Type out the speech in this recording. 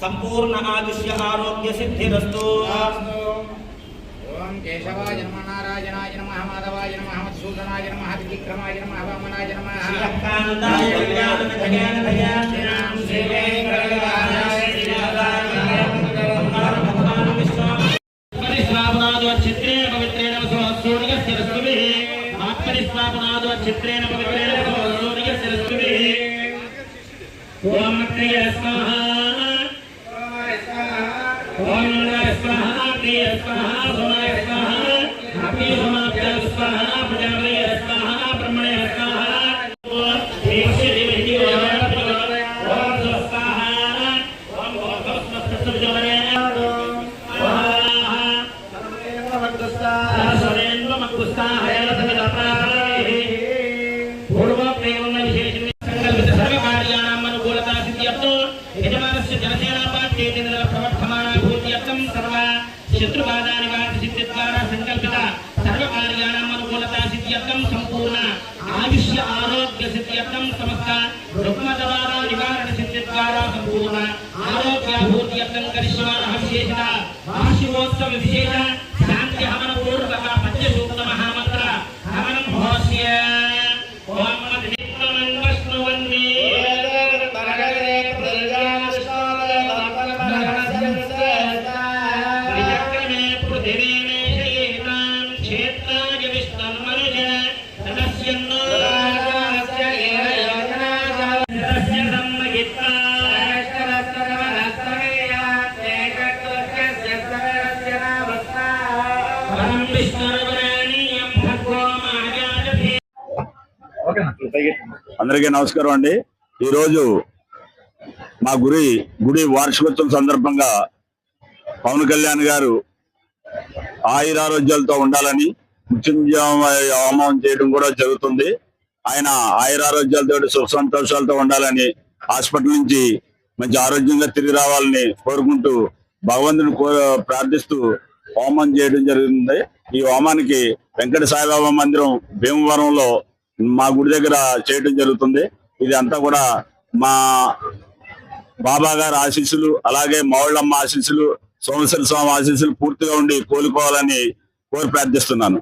संपूर्ण आयुष्य आरोग्य सिद्धिरस्तु। ओम केशवाय नमः, नारायणाय नमः, माधवाय नमः, मधुसूदनाय नमः, त्रिविक्रमाय नमः, वामनाय नमः, श्रीकान्ताय कल्याणमय भयानां श्रीवेंकटरमणाय श्रीनाथाय भगवान् विष्णु परिश्रावणादो चित्रेण पवित्रेण सूर्यस्य रश्मिभिः आत्मनिष्पापनादो चित्रेण पवित्रेण सूर्यस्य रश्मिभिः ओम नमः स्वाहा ओम नमः स्वाहा प्रिय स्वाहा सोनाय स्वाहा अभी समाप्य स्वाहा प्रजापतये स्वाहा ब्रह्मणे स्वाहा ओम श्री विष्णु ओम स्वाहा ओम भस्मस्तुजवरे स्वाहा सर्वेन्द्र मक्कुस्ता हयलतगदाप्राहे पूर्व प्रेम विशेष संकल्पित सर्व कार्याणां अनुकूलता सिद्ध्यर्थो यजमानस्य जनसेना पार्टी प्रवर्धमाना भूत्यर्थं सर्व शत्रुबाधा निवारण सिद्धिद्वारा संकल्पित सर्व कार्याणां अनुकूलता सिद्ध्यर्थं संपूर्ण आयुष्य आरोग्य सिद्ध्यर्थं समस्त रुग्मद्वारा निवारण सिद्धिद्वारा संपूर्ण आरोग्य भूत्यर्थं करिष्यामः विशेषतः वार्षिकोत्सव विशेष शांति हवन पूर्वक पंचसूक्त महामंत्र हवनं होस्य ओम मद्विक्रमं वैष्णवन्ने అందరికీ నమస్కారం అండి। ఈరోజు మా గుడి వార్షికోత్సవం సందర్భంగా పవన్ కళ్యాణ్ గారు ఆయురారోగ్యాలతో ఉండాలని మృత్యుంజయ హోమం చేయడం కూడా జరుగుతుంది। ఆయన ఆయురారోగ్యాలతో సుఖ సంతోషాలతో ఉండాలని హాస్పిటల్ నుంచి మంచి ఆరోగ్యంగా తిరిగి రావాలని కోరుకుంటూ భగవంతుని ప్రార్థిస్తూ హోమం చేయడం జరుగుతుంది। ఈ హోమానికి వెంకట సాయిబాబా మందిరం భీమవరంలో మా గుడి దగ్గర చేయడం జరుగుతుంది। ఇది అంతా కూడా మా బాబా గారి ఆశీస్సులు, అలాగే మావుళ్ళమ్మ ఆశీస్సులు, సోమేశ్వర స్వామి ఆశీస్సులు పూర్తిగా ఉండి కోలుకోవాలని కోరి ప్రార్థిస్తున్నాను।